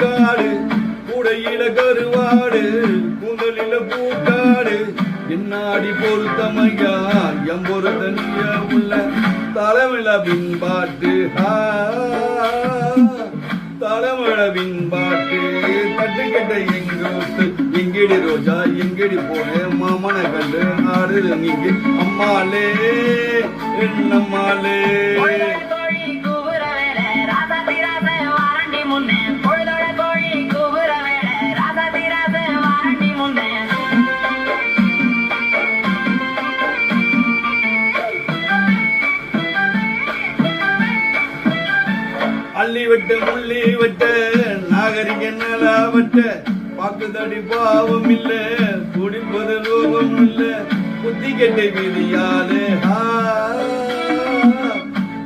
முக்காடு கூடையில கருவாடு கூந்தலில பூக்காடு என்னாடி பொருத்தமையா எம்பொருத்தனிய உள்ள தலைமிழ பின்பாட்டு தலைமிழ பின்பாட்டு தட்டுக்கிட்ட எங்கூத்து எங்கடி ரோஜா எங்கடி போன மாமன கண்டு ஆடுது நீங்க அம்மாலே என்னம்மாலே அள்ளி விட்டு முள்ளி விட்ட நாகரிக நலாவட்ட பாக்குதடி பாவம் இல்ல குடிப்பது ரோகம் இல்ல புத்தி கெட்டை வீதியாலே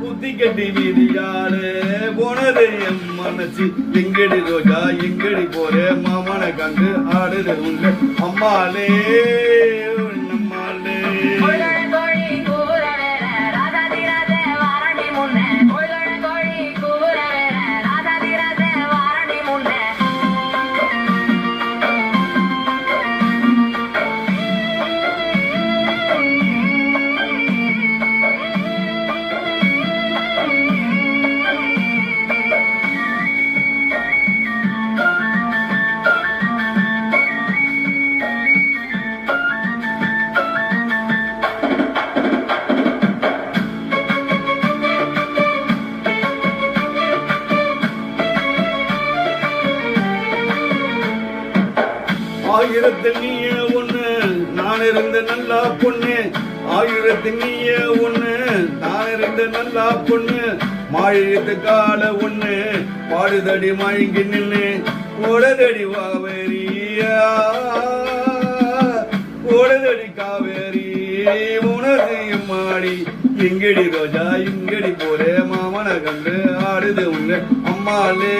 புத்தி கெட்டி வீதியாலே போனது என் மனசு எங்கடி ரோஜா எங்கடி போற மாமனை கண்டு ஆடுது உங்க அம்மாலே நம்மாலே ஆயிரத்தில் நீய ஒண்ணு நான் இருந்த நல்லா பொண்ணு ஆயிரத்தில் நீய ஒண்ணு நான் இருந்த நல்லா பொண்ணு மாழியத்து கால ஒண்ணு பாடுதடி மயங்கி நின்று ஓடதடி காவேரியா ஓடதடி காவேரி உனது மாடி எங்கடி ரோஜா எங்கடி போற மாமன கண்டு ஆடுது உங்க அம்மாலே